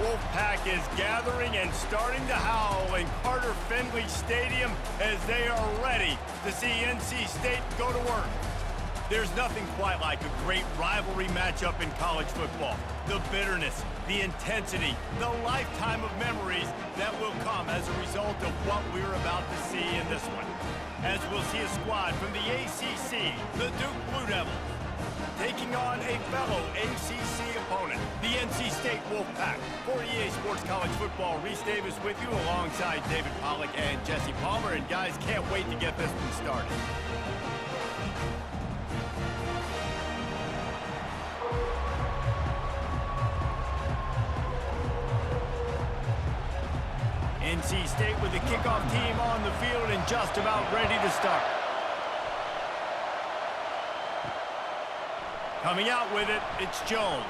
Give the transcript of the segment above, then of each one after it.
Wolfpack is gathering and starting to howl in Carter Finley Stadium as they are ready to see NC State go to work. There's nothing quite like a great rivalry matchup in college football. The bitterness, the intensity, the lifetime of memories that will come as a result of what we're about to see in this one. As we'll see a squad from the ACC, the Duke Blue Devils, taking on a fellow ACC opponent, the NC State Wolfpack. For EA Sports College Football, Reese Davis with you alongside David Pollack and Jesse Palmer. And guys, can't wait to get this one started. NC State with the kickoff team on the field and just about ready to start. Coming out with it, it's Jones.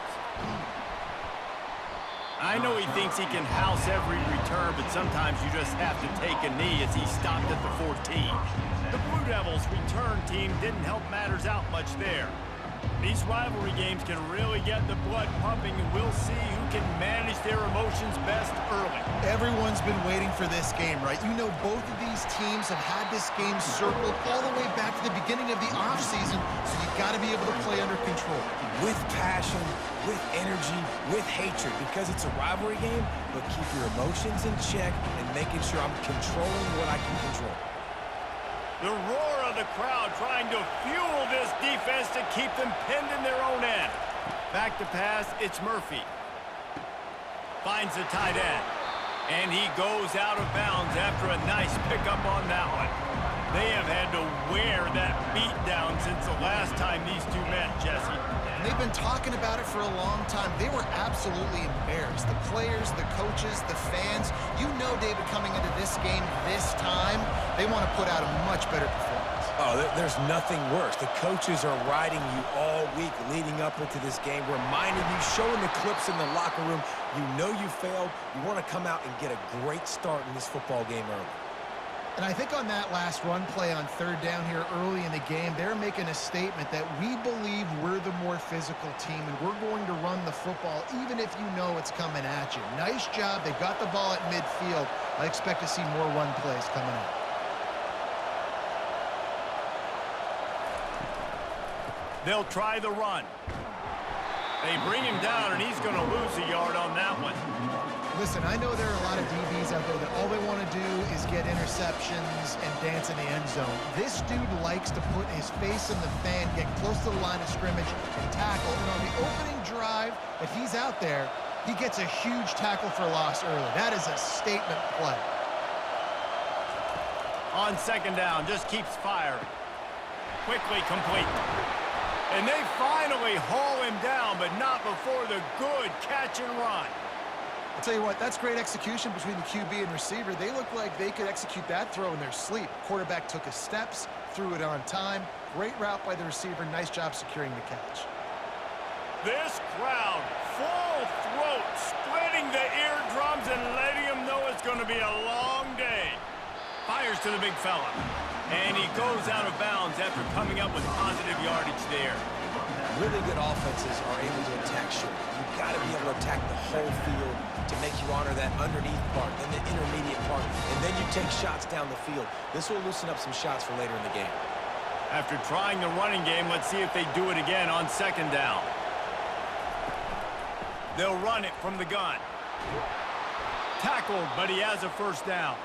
I know he thinks he can house every return, but sometimes you just have to take a knee as he stopped at the 14. The Blue Devils' return team didn't help matters out much there. These rivalry games can really get the blood pumping, and we'll see who can manage their emotions best early. Everyone's been waiting for this game, right? You know, both of these teams have had this game circled all the way back to the beginning of the offseason, so you got to be able to play under control. With passion, with energy, with hatred, because it's a rivalry game, but keep your emotions in check and making sure I'm controlling what I can control. The roar of the crowd trying to fuel this defense to keep them pinned in their own end. Back to pass, it's Murphy. Finds the tight end. And he goes out of bounds after a nice pickup on that one. They have had to wear that beat down since the last time these two met, Jesse. And they've been talking about it for a long time. They were absolutely embarrassed. The players, the coaches, the fans. You know, David, coming into this game this time, they want to put out a much better performance. Oh, there's nothing worse. The coaches are riding you all week leading up into this game, reminding you, showing the clips in the locker room. You know you failed. You want to come out and get a great start in this football game early. And I think on that last run play on third down here early in the game, they're making a statement that we believe we're the more physical team and we're going to run the football even if you know it's coming at you. Nice job. They got the ball at midfield. I expect to see more run plays coming up. They'll try the run. They bring him down, and he's going to lose a yard on that one. Listen, I know there are a lot of DBs out there that all they want to do is get interceptions and dance in the end zone. This dude likes to put his face in the fan, get close to the line of scrimmage, and tackle. And on the opening drive, if he's out there, he gets a huge tackle for loss early. That is a statement play. On second down, just keeps firing. Quickly complete. And they finally haul him down, but not before the good catch and run. I'll tell you what, that's great execution between the QB and receiver. They look like they could execute that throw in their sleep. Quarterback took his steps, threw it on time. Great route by the receiver. Nice job securing the catch. This crowd, full throat, splitting the eardrums and letting them know it's going to be a long day. Fires to the big fella. And he goes out of bounds after coming up with positive yardage there. Really good offenses are able to attack short. You've got to be able to attack the whole field to make you honor that underneath part, then the intermediate part, and then you take shots down the field. This will loosen up some shots for later in the game. After trying the running game, let's see if they do it again on second down. They'll run it from the gun. Tackled, but he has a first down.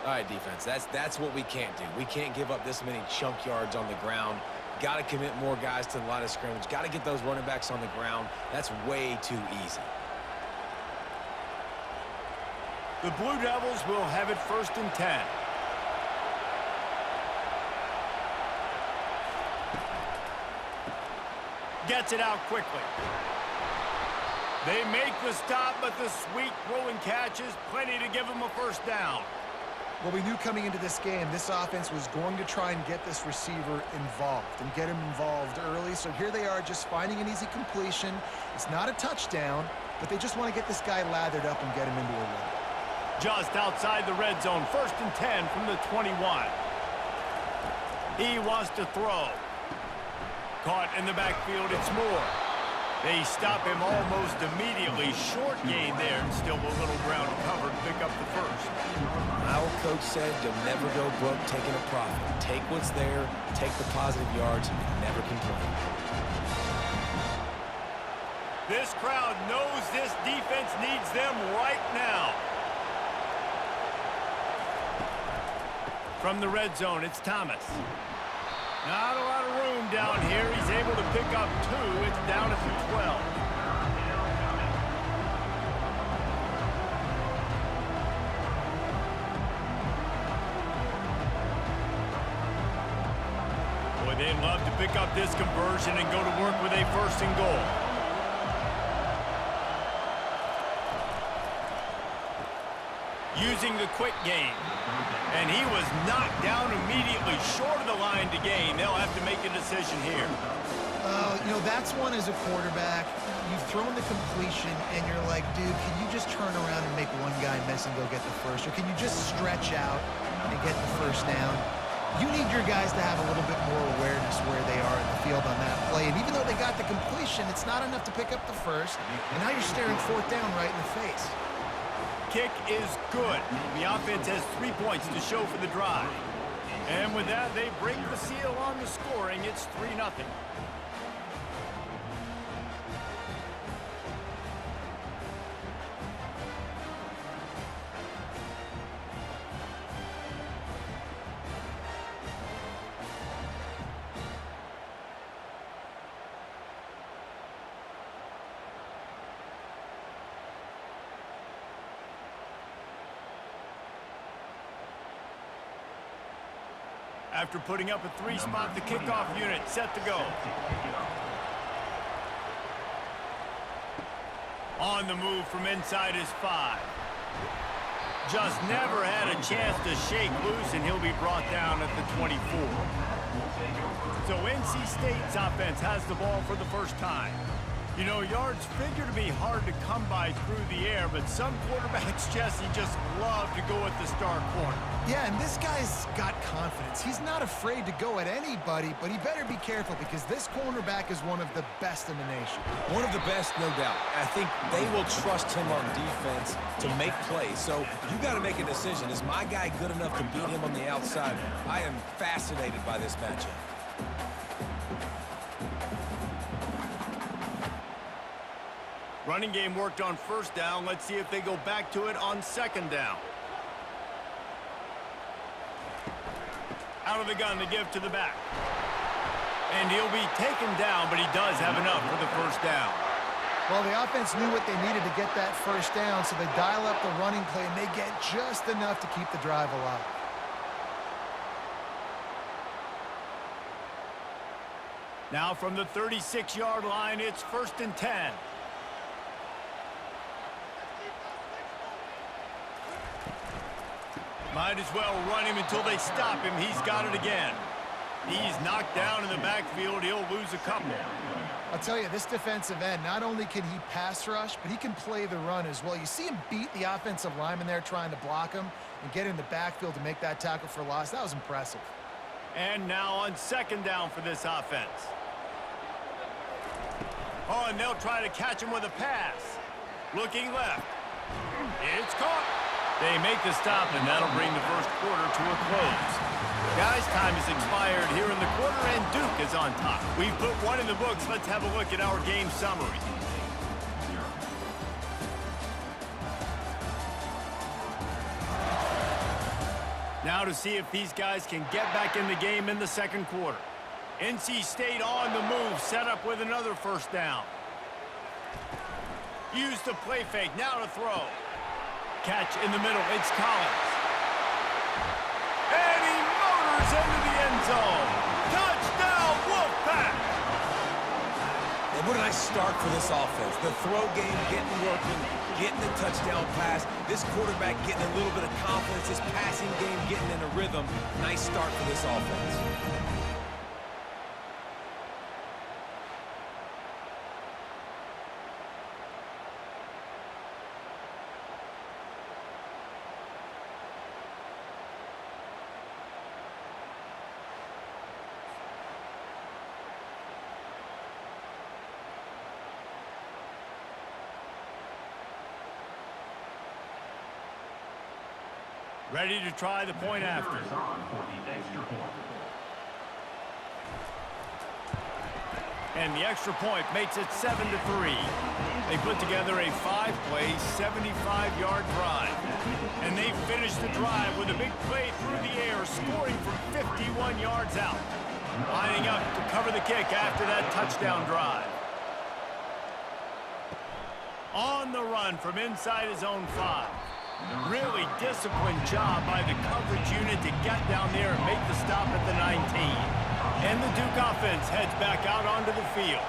All right, defense, that's what we can't do. We can't give up this many chunk yards on the ground. Got to commit more guys to the line of scrimmage. Got to get those running backs on the ground. That's way too easy. The Blue Devils will have it 1st and 10. Gets it out quickly. They make the stop, but the sweet throwing catch is plenty to give them a first down. Well, we knew coming into this game, this offense was going to try and get this receiver involved and get him involved early. So here they are just finding an easy completion. It's not a touchdown, but they just want to get this guy lathered up and get him into a run. Just outside the red zone, 1st and 10 from the 21. He wants to throw. Caught in the backfield, it's Moore. They stop him almost immediately. Short gain there, and still a little ground covered. Pick up the first. Our coach said you'll never go broke taking a profit. Take what's there, take the positive yards, and never complain. This crowd knows this defense needs them right now. From the red zone, it's Thomas. Not a lot of room down here. He's able to pick up 2. It's down at the 12. Boy, they'd love to pick up this conversion and go to work with a 1st and goal. Using the quick game. And he was knocked down immediately short of the line to gain. They'll have to make a decision here. You know, that's one as a quarterback. You've thrown the completion, and you're like, dude, can you just turn around and make one guy miss and go get the first? Or can you just stretch out and get the first down? You need your guys to have a little bit more awareness where they are in the field on that play. And even though they got the completion, it's not enough to pick up the first. And now you're staring 4th down right in the face. Kick is good. The offense has 3 points to show for the drive. And with that, they break the seal on the scoring. It's 3-0. After putting up a 3-spot, the kickoff unit set to go. On the move from inside his 5. Just never had a chance to shake loose, and he'll be brought down at the 24. So NC State's offense has the ball for the first time. You know, yards figure to be hard to come by through the air, but some quarterbacks, Jesse, just love to go at the star corner. Yeah, and this guy's got confidence. He's not afraid to go at anybody, but he better be careful because this cornerback is one of the best in the nation. One of the best, no doubt. I think they will trust him on defense to make plays. So you got to make a decision. Is my guy good enough to beat him on the outside? I am fascinated by this matchup. Running game worked on 1st down. Let's see if they go back to it on 2nd down. Out of the gun to give to the back. And he'll be taken down, but he does have enough for the 1st down. Well, the offense knew what they needed to get that 1st down, so they dial up the running play, and they get just enough to keep the drive alive. Now from the 36-yard line, it's 1st and 10. Might as well run him until they stop him. He's got it again. He's knocked down in the backfield. He'll lose a couple. I'll tell you, this defensive end, not only can he pass rush, but he can play the run as well. You see him beat the offensive lineman there trying to block him and get in the backfield to make that tackle for loss. That was impressive. And now on 2nd down for this offense. Oh, and they'll try to catch him with a pass. Looking left. It's caught. They make the stop, and that'll bring the 1st quarter to a close. Guys, time has expired here in the quarter, and Duke is on top. We've put one in the books. Let's have a look at our game summary. Now to see if these guys can get back in the game in the 2nd quarter. NC State on the move, set up with another 1st down. Use the play fake, now to throw. Catch in the middle, it's Collins. And he motors into the end zone. Touchdown, Wolfpack! And what a nice start for this offense. The throw game getting working, getting the touchdown pass. This quarterback getting a little bit of confidence. This passing game getting in a rhythm. Nice start for this offense. Ready to try the point after. And the extra point makes it 7-3. They put together a 5-play, 75-yard drive. And they finish the drive with a big play through the air, scoring from 51 yards out. Lining up to cover the kick after that touchdown drive. On the run from inside his own 5. Really disciplined job by the coverage unit to get down there and make the stop at the 19. And the Duke offense heads back out onto the field.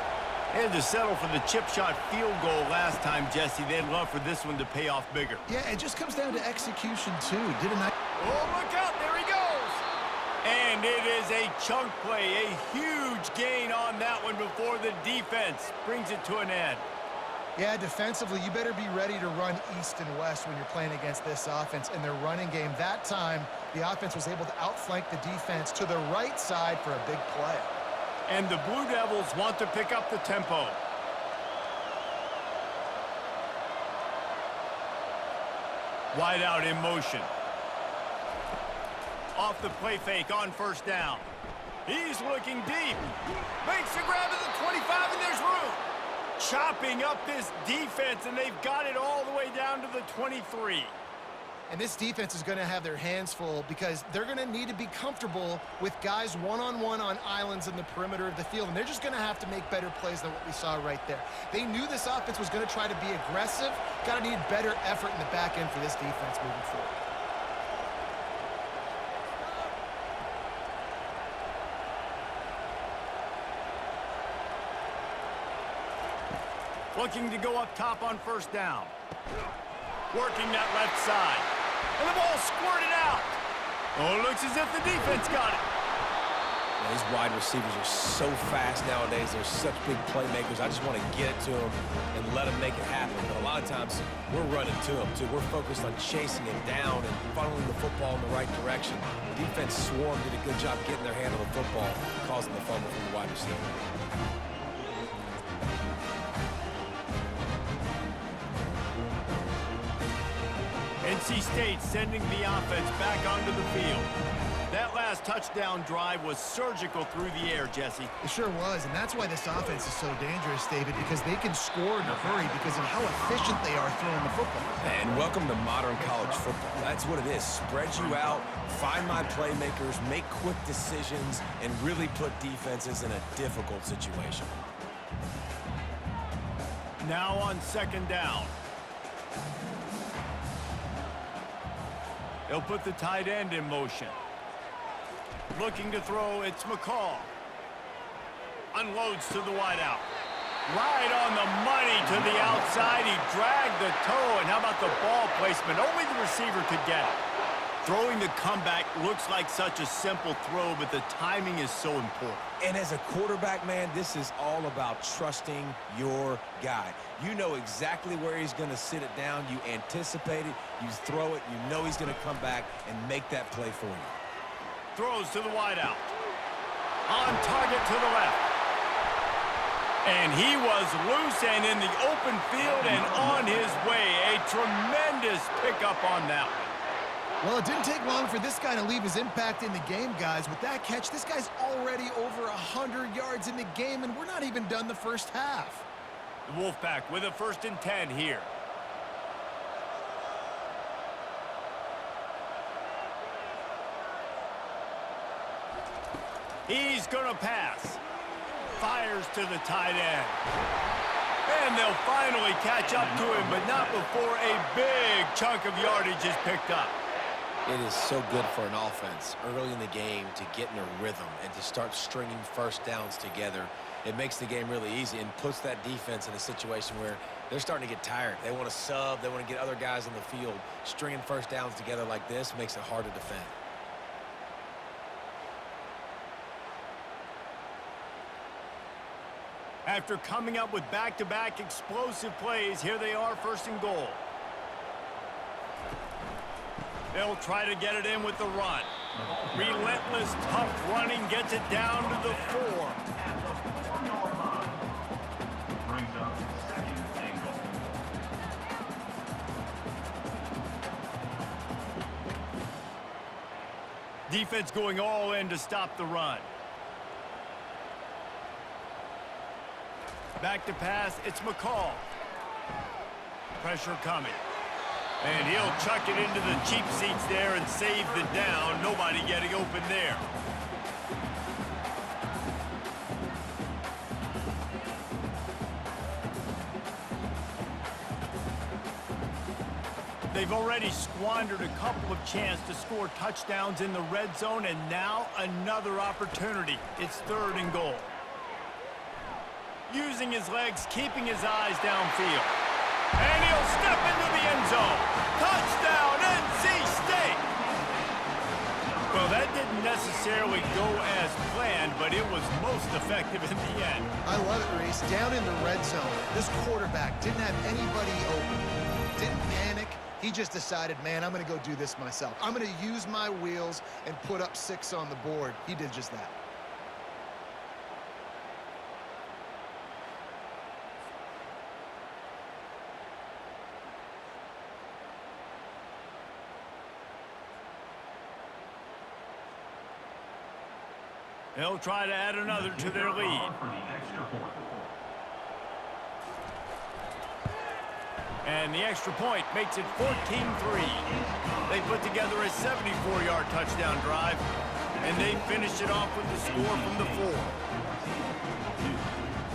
They had to settle for the chip shot field goal last time, Jesse. They'd love for this one to pay off bigger. Yeah, it just comes down to execution, too. Oh, look out. There he goes. And it is a chunk play, a huge gain on that one before the defense brings it to an end. Yeah, defensively, you better be ready to run east and west when you're playing against this offense and their running game. That time, the offense was able to outflank the defense to the right side for a big play. And the Blue Devils want to pick up the tempo. Wide out in motion. Off the play fake on first down. He's looking deep. Makes the grab at the 25, and there's room. Chopping up this defense, and they've got it all the way down to the 23. And this defense is going to have their hands full because they're going to need to be comfortable with guys one-on-one on islands in the perimeter of the field, and they're just going to have to make better plays than what we saw right there. They knew this offense was going to try to be aggressive. Got to need better effort in the back end for this defense moving forward. Looking to go up top on first down. Working that left side. And the ball squirted out. Oh, it looks as if the defense got it. These wide receivers are so fast nowadays. They're such big playmakers. I just want to get it to them and let them make it happen. But a lot of times, we're running to them, too. We're focused on chasing it down and funneling the football in the right direction. The defense swarm did a good job getting their hand on the football, causing the fumble from the wide receiver. NC State sending the offense back onto the field. That last touchdown drive was surgical through the air, Jesse. It sure was, and that's why this offense is so dangerous, David, because they can score in a hurry because of how efficient they are throwing the football. And welcome to modern college football. That's what it is. Spread you out, find my playmakers, make quick decisions, and really put defenses in a difficult situation. Now on second down. They'll put the tight end in motion. Looking to throw, it's McCall. Unloads to the wideout. Right on the money to the outside. He dragged the toe, and how about the ball placement? Only the receiver could get it. Throwing the comeback looks like such a simple throw, but the timing is so important. And as a quarterback, man, this is all about trusting your guy. You know exactly where he's going to sit it down. You anticipate it. You throw it. You know he's going to come back and make that play for you. Throws to the wideout. On target to the left. And he was loose and in the open field and on his way. A tremendous pickup on that one. Well, it didn't take long for this guy to leave his impact in the game, guys. With that catch, this guy's already over 100 yards in the game, and we're not even done the first half. The Wolfpack with a 1st and 10 here. He's going to pass. Fires to the tight end. And they'll finally catch up to him, but not before a big chunk of yardage is picked up. It is so good for an offense early in the game to get in a rhythm and to start stringing first downs together. It makes the game really easy and puts that defense in a situation where they're starting to get tired. They want to sub. They want to get other guys on the field. Stringing first downs together like this makes it hard to defend. After coming up with back-to-back explosive plays, here they are, 1st and goal. They'll try to get it in with the run. Relentless, tough running gets it down to the 4. Defense going all in to stop the run. Back to pass, it's McCall. Pressure coming. And he'll chuck it into the cheap seats there and save the down. Nobody getting open there. They've already squandered a couple of chances to score touchdowns in the red zone, and now another opportunity. It's 3rd and goal. Using his legs, keeping his eyes downfield. And he'll step into the end zone. Touchdown, NC State! Well, that didn't necessarily go as planned, but it was most effective in the end. I love it, Reese. Down in the red zone, this quarterback didn't have anybody open. Didn't panic. He just decided, man, I'm going to go do this myself. I'm going to use my wheels and put up 6 on the board. He did just that. They'll try to add another to their lead. And the extra point makes it 14-3. They put together a 74-yard touchdown drive, and they finish it off with the score from the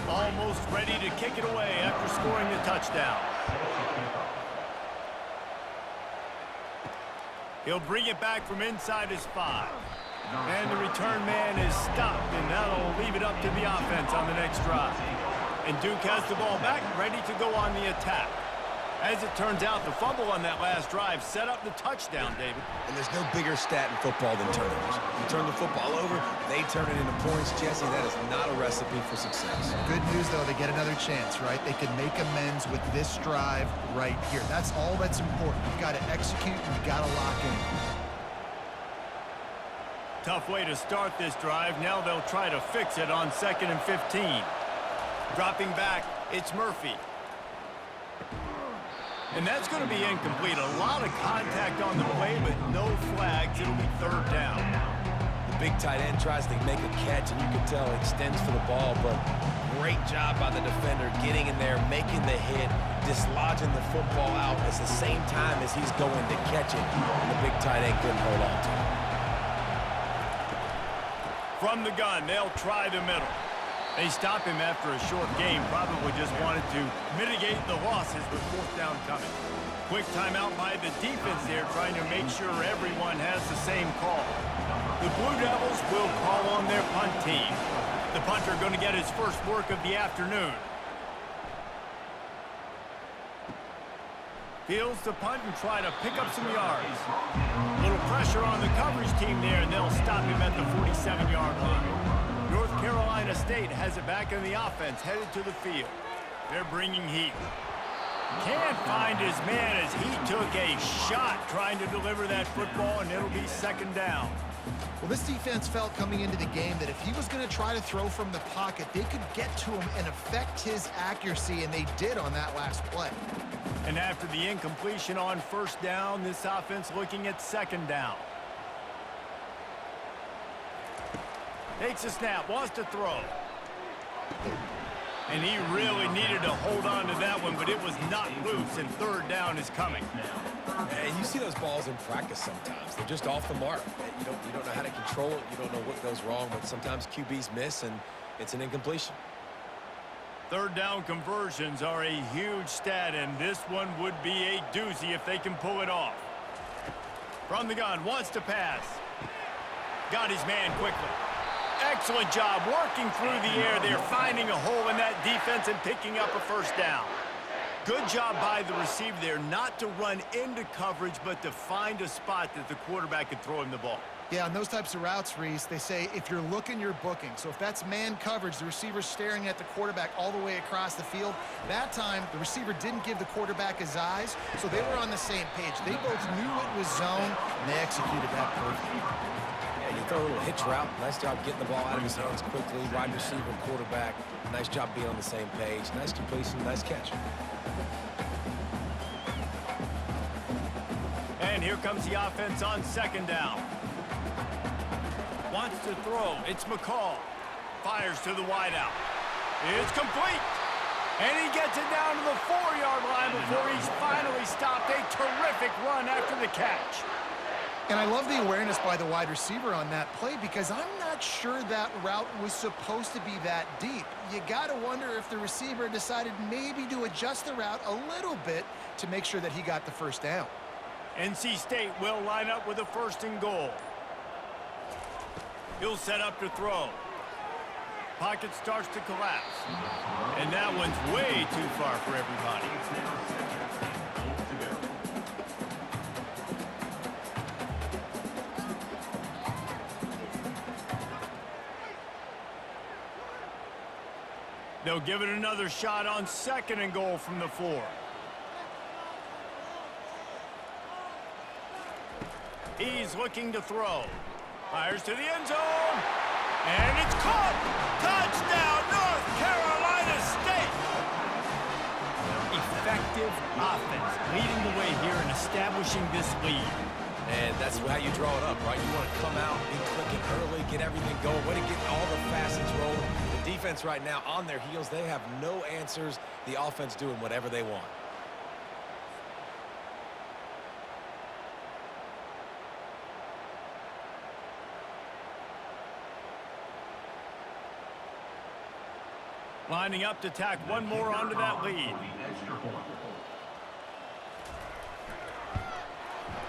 4. Almost ready to kick it away after scoring the touchdown. He'll bring it back from inside his 5. And the return man is stopped, and that'll leave it up to the offense on the next drive. And Duke has the ball back, ready to go on the attack. As it turns out, the fumble on that last drive set up the touchdown, David. And there's no bigger stat in football than turnovers. You turn the football over, they turn it into points. Jesse, that is not a recipe for success. Good news, though, they get another chance, right? They can make amends with this drive right here. That's all that's important. You've got to execute, and you've got to lock in. Tough way to start this drive. Now they'll try to fix it on 2nd and 15. Dropping back, it's Murphy. And that's going to be incomplete. A lot of contact on the play, but no flags. It'll be 3rd down. The big tight end tries to make a catch, and you can tell he extends for the ball, but great job by the defender getting in there, making the hit, dislodging the football out at the same time as he's going to catch it, and the big tight end couldn't hold on to it. From the gun, they'll try the middle. They stop him after a short game, probably just wanted to mitigate the losses with 4th down coming. Quick timeout by the defense there, trying to make sure everyone has the same call. The Blue Devils will call on their punt team. The punter going to get his first work of the afternoon. Fields the punt and try to pick up some yards. A little pressure on the coverage team there, and they'll stop him at the 47-yard line. North Carolina State has it back in the offense, headed to the field. They're bringing heat. Can't find his man as he took a shot trying to deliver that football, and it'll be 2nd down. Well, this defense felt coming into the game that if he was going to try to throw from the pocket, they could get to him and affect his accuracy, and they did on that last play. And after the incompletion on 1st down, this offense looking at 2nd down. Takes a snap, wants to throw. And he really needed to hold on to that one, but it was not loose, and 3rd down is coming. And you see those balls in practice sometimes. They're just off the mark. You don't know how to control it. You don't know what goes wrong, but sometimes QBs miss, and it's an incompletion. 3rd down conversions are a huge stat, and this one would be a doozy if they can pull it off. From the gun, wants to pass. Got his man quickly. Excellent job working through the air there, finding a hole in that defense and picking up a 1st down. Good job by the receiver there, not to run into coverage, but to find a spot that the quarterback could throw him the ball. Yeah, on those types of routes, Reese, they say if you're looking, you're booking. So if that's man coverage, the receiver's staring at the quarterback all the way across the field. That time, the receiver didn't give the quarterback his eyes, so they were on the same page. They both knew it was zone, and they executed that perfectly. Yeah, you throw a little hitch route. Nice job getting the ball out of his hands quickly. Wide receiver, quarterback. Nice job being on the same page. Nice completion, nice catch. And here comes the offense on 2nd down. wants to throw. It's McCall. Fires to the wideout. It's complete. And he gets it down to the 4-yard line before he's finally stopped. A terrific run after the catch. And I love the awareness by the wide receiver on that play because I'm not sure that route was supposed to be that deep. You got to wonder if the receiver decided maybe to adjust the route a little bit to make sure that he got the first down. NC State will line up with a 1st and goal. He'll set up to throw. Pocket starts to collapse. And that one's way too far for everybody. They'll give it another shot on 2nd and goal from the 4. He's looking to throw. Fires to the end zone. And it's caught! Touchdown, North Carolina State! Effective offense, leading the way here and establishing this lead. And that's how you draw it up, right? You want to come out, be clicking early, get everything going, want to get all the facets rolling. The defense right now on their heels, they have no answers. The offense doing whatever they want. Lining up to tack one more onto that lead.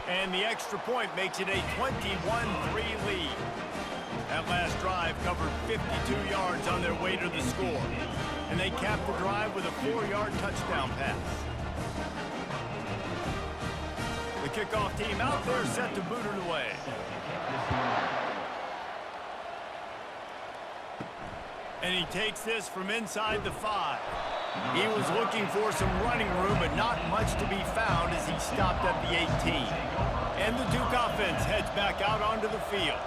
And the extra point makes it a 21-3 lead. That last drive covered 52 yards on their way to the score. And they capped the drive with a 4-yard touchdown pass. The kickoff team out there set to boot it away. And he takes this from inside the 5. He was looking for some running room, but not much to be found as he stopped at the 18. And the Duke offense heads back out onto the field.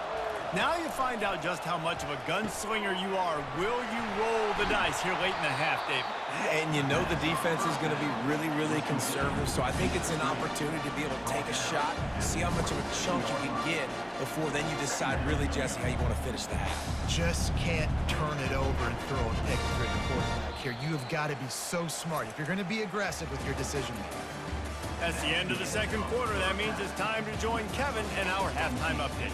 Now you find out just how much of a gunslinger you are. Will you roll the dice here late in the half, David? And you know the defense is going to be really, really conservative, so I think it's an opportunity to be able to take a shot, see how much of a chunk you can get before then you decide really, Jesse, how you want to finish the half. Just can't turn it over and throw a pick for the quarterback here. You have got to be so smart if you're going to be aggressive with your decision-making. That's the end of the 2nd quarter. That means it's time to join Kevin and our halftime update.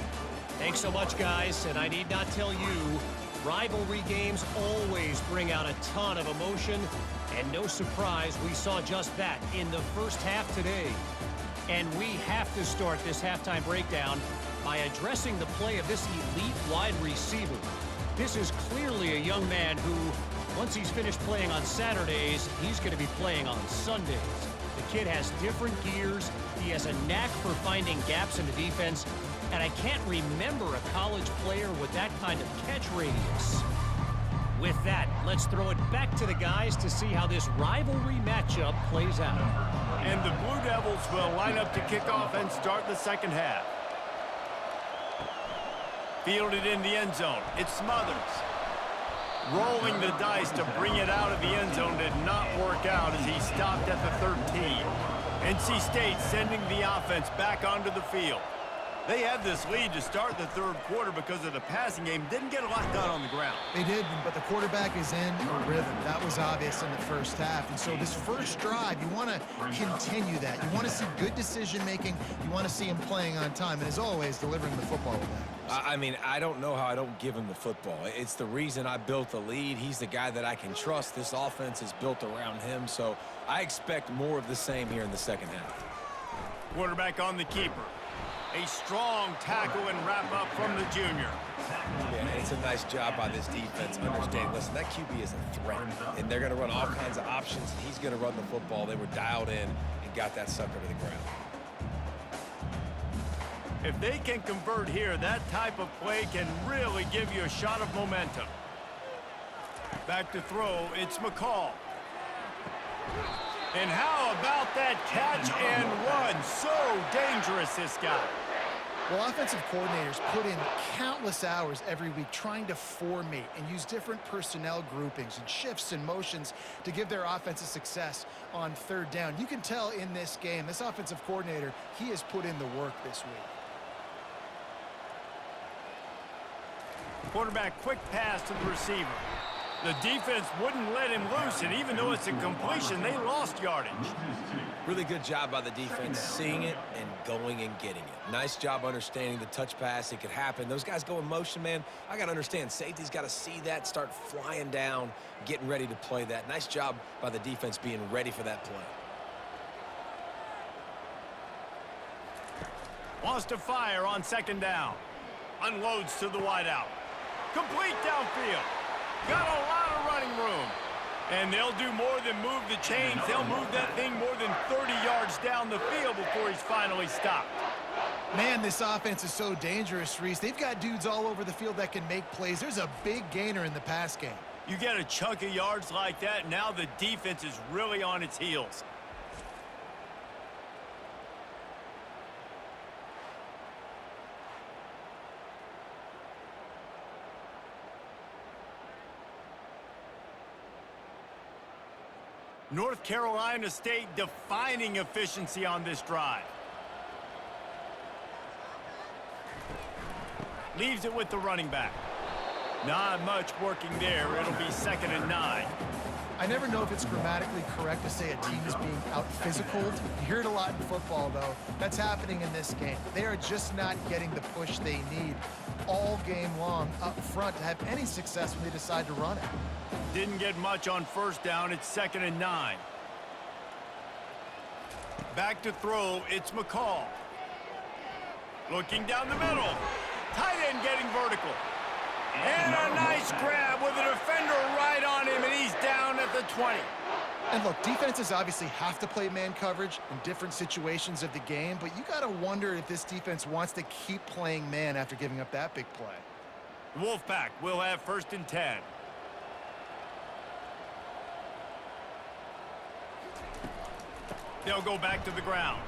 Thanks so much, guys, and I need not tell you, rivalry games always bring out a ton of emotion, and no surprise, we saw just that in the first half today. And we have to start this halftime breakdown by addressing the play of this elite wide receiver. This is clearly a young man who, once he's finished playing on Saturdays, he's going to be playing on Sundays. The kid has different gears, he has a knack for finding gaps in the defense, and I can't remember a college player with that kind of catch radius. With that, let's throw it back to the guys to see how this rivalry matchup plays out. And the Blue Devils will line up to kick off and start the 2nd half. Fielded in the end zone. It's Smothers. Rolling the dice to bring it out of the end zone did not work out as he stopped at the 13. NC State sending the offense back onto the field. They had this lead to start the 3rd quarter because of the passing game. Didn't get a lot done on the ground. They did, but the quarterback is in a rhythm. That was obvious in the first half. And so this first drive, you want to continue that. You want to see good decision-making. You want to see him playing on time. And as always, delivering the football with that. I mean, I don't know how I don't give him the football. It's the reason I built the lead. He's the guy that I can trust. This offense is built around him. So I expect more of the same here in the 2nd half. Quarterback on the keeper. A strong tackle and wrap-up from the junior. Yeah, it's a nice job by this defense. Understand, listen, that QB is a threat, and they're going to run all kinds of options. He's going to run the football. They were dialed in and got that sucker to the ground. If they can convert here, that type of play can really give you a shot of momentum. Back to throw, it's McCall. And how about that catch and run? So dangerous, this guy. Well, offensive coordinators put in countless hours every week trying to formate and use different personnel groupings and shifts and motions to give their offense a success on 3rd down. You can tell in this game, this offensive coordinator, he has put in the work this week. Quarterback quick pass to the receiver. The defense wouldn't let him loose, and even though it's a completion, they lost yardage. Really good job by the defense, seeing it and going and getting it. Nice job understanding the touch pass. It could happen. Those guys go in motion, man. I got to understand, safety's got to see that, start flying down, getting ready to play that. Nice job by the defense being ready for that play. Wants to fire on second down. Unloads to the wideout. Complete downfield. Got a lot of running room. And they'll do more than move the chains. They'll move that thing more than 30 yards down the field before he's finally stopped. Man, this offense is so dangerous, Reese. They've got dudes all over the field that can make plays. There's a big gainer in the pass game. You get a chunk of yards like that, now the defense is really on its heels. North Carolina State defining efficiency on this drive. Leaves it with the running back. Not much working there. It'll be 2nd and 9. I never know if it's grammatically correct to say a team is being out-physicaled. You hear it a lot in football, though. That's happening in this game. They are just not getting the push they need all game long up front to have any success when they decide to run it. Didn't get much on first down. It's 2nd and 9. Back to throw. It's McCall. Looking down the middle. Tight end getting vertical. And a nice grab with a defender right on him, and he's down at the 20. And look, defenses obviously have to play man coverage in different situations of the game, but you got to wonder if this defense wants to keep playing man after giving up that big play. The Wolfpack will have 1st and 10. They'll go back to the ground.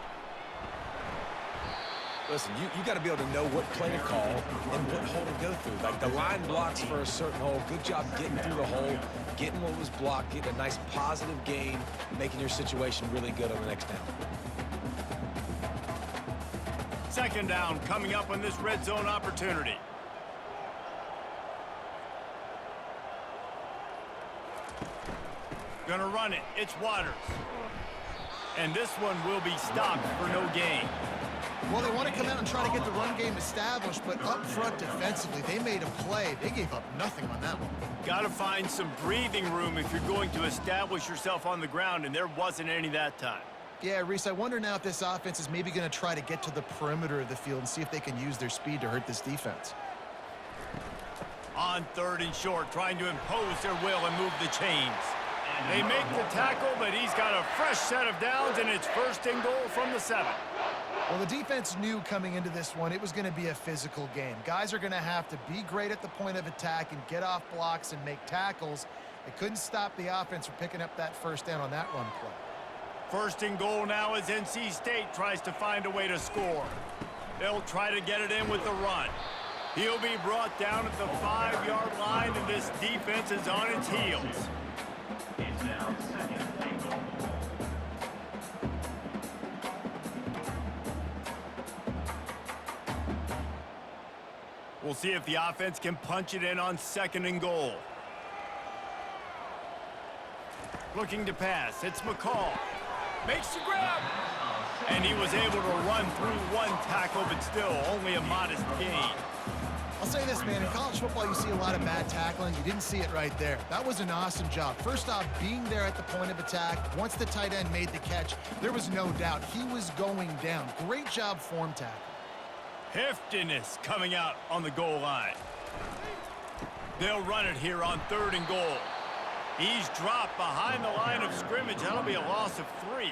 Listen, you got to be able to know what play to call and what hole to go through. Like, the line blocks for a certain hole. Good job getting through the hole, getting what was blocked, getting a nice positive gain, making your situation really good on the next down. 2nd down coming up on this red zone opportunity. Gonna run it. It's Waters. And this one will be stopped for no gain. Well, they want to come out and try to get the run game established, but up front defensively, they made a play. They gave up nothing on that one. Got to find some breathing room if you're going to establish yourself on the ground, and there wasn't any that time. Yeah, Reese, I wonder now if this offense is maybe going to try to get to the perimeter of the field and see if they can use their speed to hurt this defense. On 3rd and short, trying to impose their will and move the chains. They make the tackle, but he's got a fresh set of downs, and it's 1st and goal from the 7. Well, the defense knew coming into this one it was going to be a physical game. Guys are going to have to be great at the point of attack and get off blocks and make tackles. They couldn't stop the offense from picking up that 1st down on that run play. 1st and goal now as NC State tries to find a way to score. They'll try to get it in with the run. He'll be brought down at the 5-yard line, and this defense is on its heels. It's now 2nd and goal. We'll see if the offense can punch it in on 2nd and goal. Looking to pass. It's McCall. Makes the grab. And he was able to run through one tackle, but still only a modest gain. I'll say this, man. In college football, you see a lot of bad tackling. You didn't see it right there. That was an awesome job. First off, being there at the point of attack. Once the tight end made the catch, there was no doubt he was going down. Great job form tackle. Heftiness coming out on the goal line. They'll run it here on 3rd and goal. He's dropped behind the line of scrimmage. That'll be a loss of 3.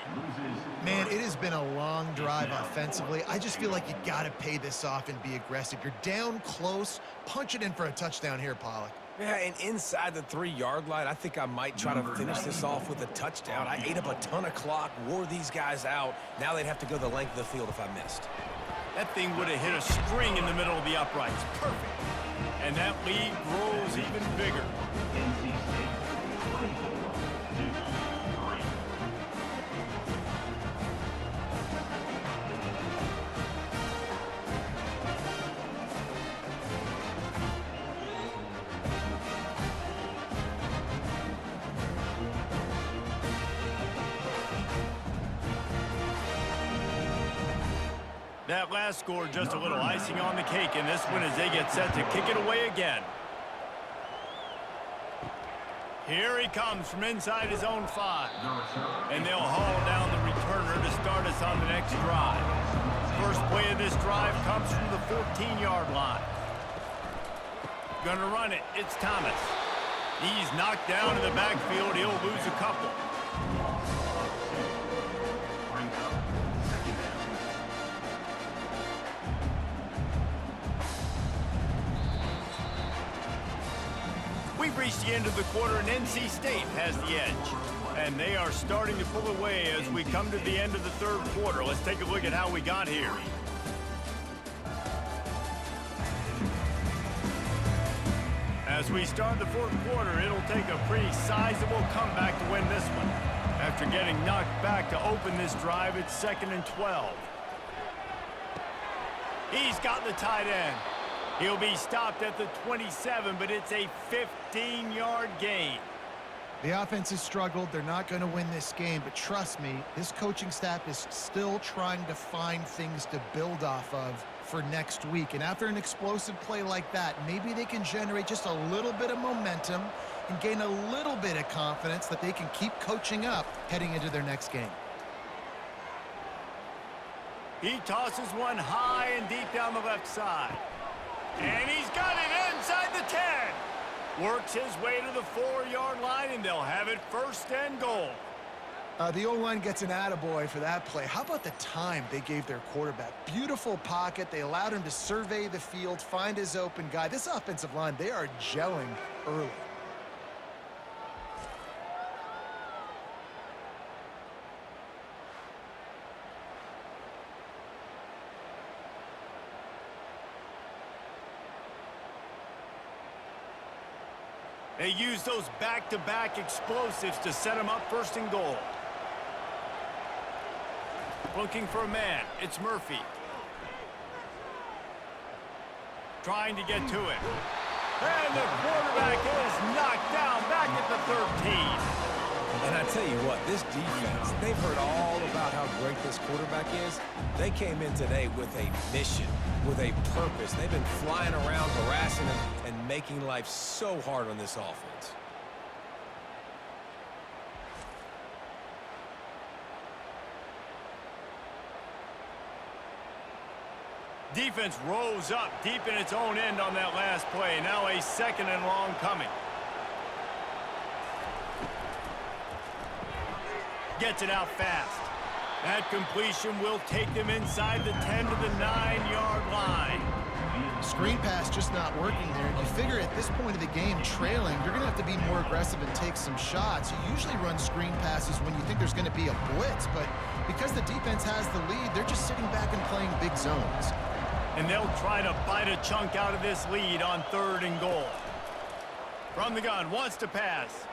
Man, it has been a long drive offensively. I just feel like you got to pay this off and be aggressive. You're down close. Punch it in for a touchdown here, Pollock. Yeah, and inside the 3-yard line, I think I might try to finish this off with a touchdown. I ate up a ton of clock, wore these guys out. Now they'd have to go the length of the field if I missed. That thing would have hit a string in the middle of the uprights. Perfect. And that lead grows even bigger. NC State 24-3. That last score just a little icing on the cake in this one as they get set to kick it away again. Here he comes from inside his own 5. And they'll haul down the returner to start us on the next drive. First play of this drive comes from the 14-yard line. Gonna run it. It's Thomas. He's knocked down in the backfield. He'll lose a couple. We've reached the end of the quarter, and NC State has the edge. And they are starting to pull away as we come to the end of the third quarter. Let's take a look at how we got here. As we start the fourth quarter, it'll take a pretty sizable comeback to win this one. After getting knocked back to open this drive, it's 2nd and 12. He's got the tight end. He'll be stopped at the 27, but it's a 15-yard gain. The offense has struggled. They're not going to win this game, but trust me, this coaching staff is still trying to find things to build off of for next week. And after an explosive play like that, maybe they can generate just a little bit of momentum and gain a little bit of confidence that they can keep coaching up heading into their next game. He tosses one high and deep down the left side. And he's got it inside the 10. Works his way to the 4-yard line, and they'll have it 1st and goal. The O-line gets an attaboy for that play. How about the time they gave their quarterback? Beautiful pocket. They allowed him to survey the field, find his open guy. This offensive line, they are gelling early. They use those back-to-back explosives to set them up 1st and goal. Looking for a man. It's Murphy. Trying to get to it. And the quarterback is knocked down back at the 13. And I tell you what, this defense, they've heard all about how great this quarterback is. They came in today with a mission, with a purpose. They've been flying around, harassing him, and making life so hard on this offense. Defense rose up deep in its own end on that last play. Now a 2nd and long coming. Gets it out fast. That completion will take them inside the 10 to the 9-yard line. Screen pass just not working there. You figure at this point of the game, trailing, you're going to have to be more aggressive and take some shots. You usually run screen passes when you think there's going to be a blitz, but because the defense has the lead, they're just sitting back and playing big zones. And they'll try to bite a chunk out of this lead on 3rd and goal. From the gun, wants to pass.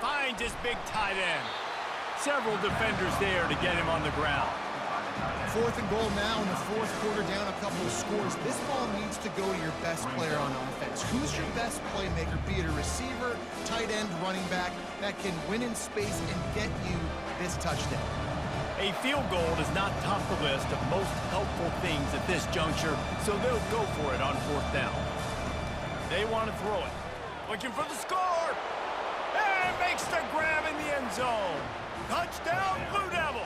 Finds his big tight end. Several defenders there to get him on the ground. 4th and goal now in the fourth quarter, down a couple of scores. This ball needs to go to your best player on offense. Who's your best playmaker, be it a receiver, tight end, running back, that can win in space and get you this touchdown? A field goal does not top the list of most helpful things at this juncture, so they'll go for it on 4th down. They want to throw it. Looking for the score! And makes the grab in the end zone. Touchdown, Blue Devils!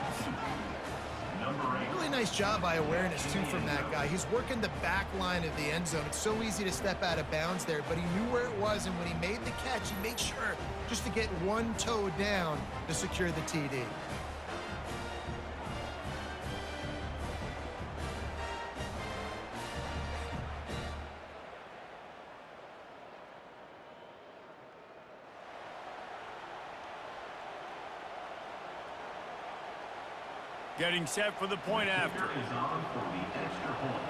Really nice job by awareness, too, from that guy. He's working the back line of the end zone. It's so easy to step out of bounds there, but he knew where it was, and when he made the catch, he made sure just to get one toe down to secure the TD. Getting set for the point after. Is on for the extra point.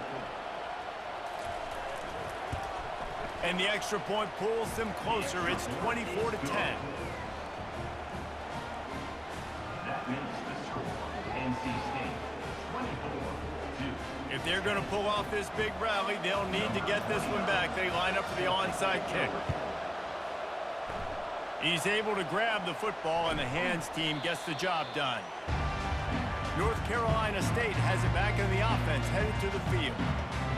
And the extra point pulls them closer. It's 24 to 10. That makes the score. NC State 24-2. If they're going to pull off this big rally, they'll need to get this one back. They line up for the onside kick. He's able to grab the football, and the hands team gets the job done. North Carolina State has it back in the offense, headed to the field.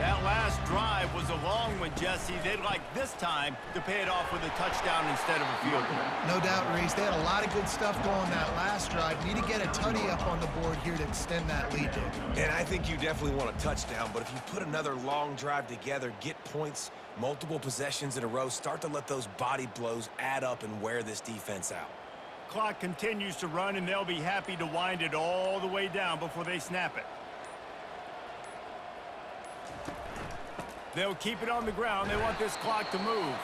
That last drive was a long one, Jesse. They'd like this time to pay it off with a touchdown instead of a field goal. No doubt, Reese. They had a lot of good stuff going that last drive. Need to get a tutty up on the board here to extend that lead, Dave. And I think you definitely want a touchdown, but if you put another long drive together, get points, multiple possessions in a row, start to let those body blows add up and wear this defense out. Clock continues to run, and they'll be happy to wind it all the way down before they snap it. They'll keep it on the ground. They want this clock to move.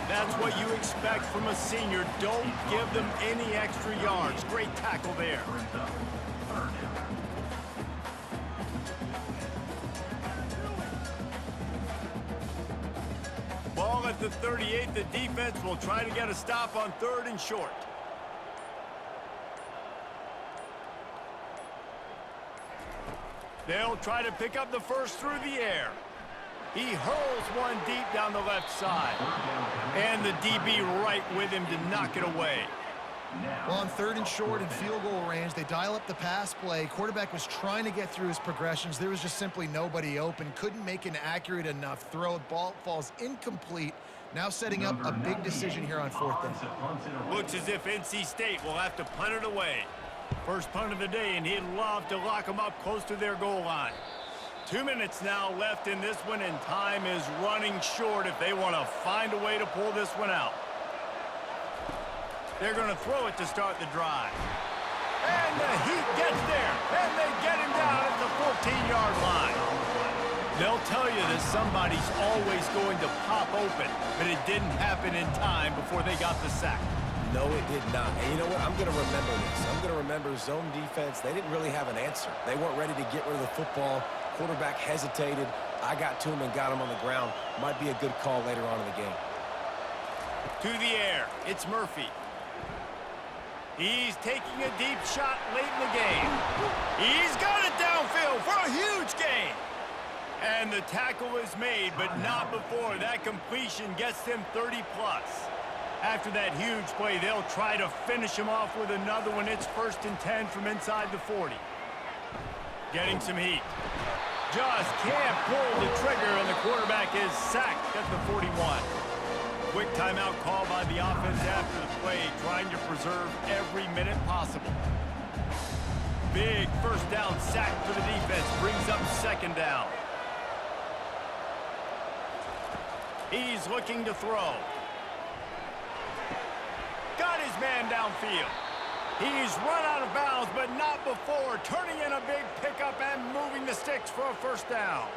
That's what you expect from a senior. Don't give them any extra yards. Great tackle there. Ball at the 38. The defense will try to get a stop on 3rd and short. They'll try to pick up the first through the air. He hurls one deep down the left side. And the DB right with him to knock it away. Well, on 3rd and short and field goal range, they dial up the pass play. Quarterback was trying to get through his progressions. There was just simply nobody open. Couldn't make an accurate enough throw. Ball falls incomplete. Now setting up a big decision here on 4th down. Looks as if NC State will have to punt it away. First punt of the day, and he'd love to lock them up close to their goal line. 2 minutes now left in this one, and time is running short if they want to find a way to pull this one out. They're going to throw it to start the drive. And the Heat gets there, and they get him down at the 14-yard line. They'll tell you that somebody's always going to pop open, but it didn't happen in time before they got the sack. No, it did not. And you know what? I'm going to remember this. I'm going to remember zone defense. They didn't really have an answer. They weren't ready to get rid of the football. Quarterback hesitated. I got to him and got him on the ground. Might be a good call later on in the game. To the air. It's Murphy. He's taking a deep shot late in the game. He's got it downfield for a huge gain. And the tackle is made, but not before that completion gets them 30-plus. After that huge play, they'll try to finish him off with another one. It's 1st and 10 from inside the 40. Getting some heat. Just can't pull the trigger, and the quarterback is sacked at the 41. Quick timeout call by the offense after the play, trying to preserve every minute possible. Big 1st down sack for the defense, brings up 2nd down. He's looking to throw. Got his man downfield. He's run out of bounds, but not before turning in a big pickup and moving the sticks for a 1st down.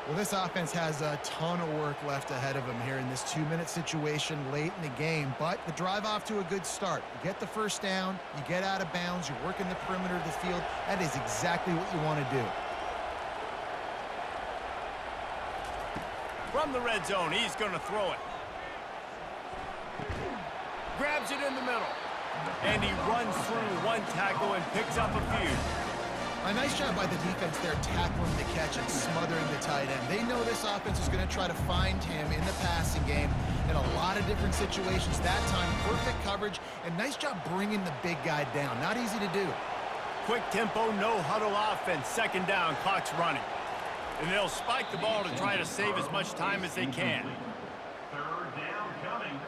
Well, this offense has a ton of work left ahead of them here in this 2-minute situation late in the game, but the drive off to a good start. You get the 1st down, you get out of bounds, you're working the perimeter of the field. That is exactly what you want to do. From the red zone, he's going to throw it. Grabs it in the middle. And he runs through one tackle and picks up a few. A nice job by the defense there tackling the catch and smothering the tight end. They know this offense is going to try to find him in the passing game in a lot of different situations. That time, perfect coverage, and nice job bringing the big guy down. Not easy to do. Quick tempo, no huddle offense. 2nd down, clock's running. And they'll spike the ball to try to save as much time as they can. 3rd down coming.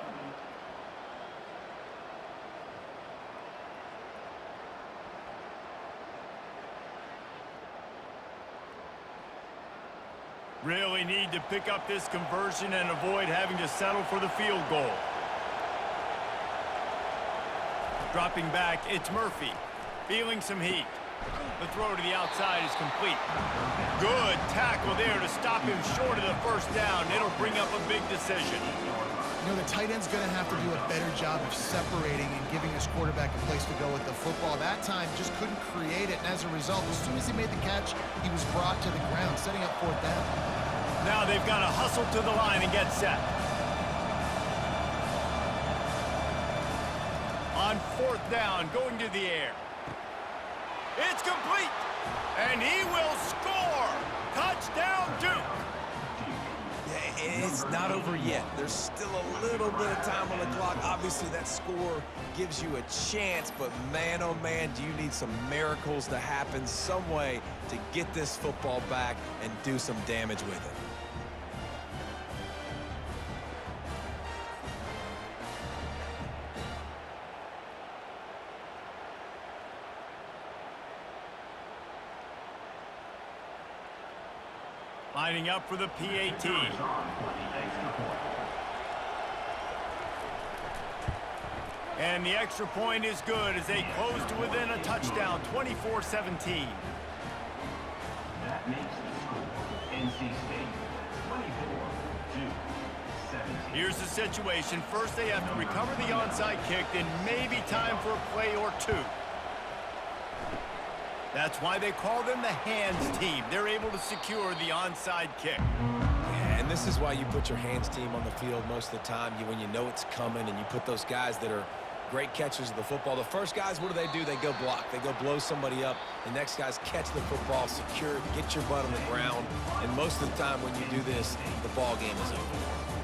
Really need to pick up this conversion and avoid having to settle for the field goal. Dropping back, it's Murphy. Feeling some heat. The throw to the outside is complete. Good tackle there to stop him short of the 1st down. It'll bring up a big decision. You know, the tight end's going to have to do a better job of separating and giving his quarterback a place to go with the football. That time just couldn't create it, and as a result, as soon as he made the catch, he was brought to the ground, setting up 4th down. Now they've got to hustle to the line and get set. On 4th down, going to the air. It's complete, and he will score. Touchdown, Duke. Yeah, it's not over yet. There's still a little bit of time on the clock. Obviously, that score gives you a chance, but man, oh man, do you need some miracles to happen some way to get this football back and do some damage with it. Lining up for the PAT. And the extra point is good as they close to within a touchdown, 24-17. That makes the score NC State 24-17. Here's the situation. First, they have to recover the onside kick, then maybe time for a play or two. That's why they call them the hands team. They're able to secure the onside kick. Yeah, and this is why you put your hands team on the field most of the time. When you know it's coming and you put those guys that are great catchers of the football. The first guys, what do? They go block. They go blow somebody up. The next guys catch the football, secure, get your butt on the ground. And most of the time when you do this, the ball game is over.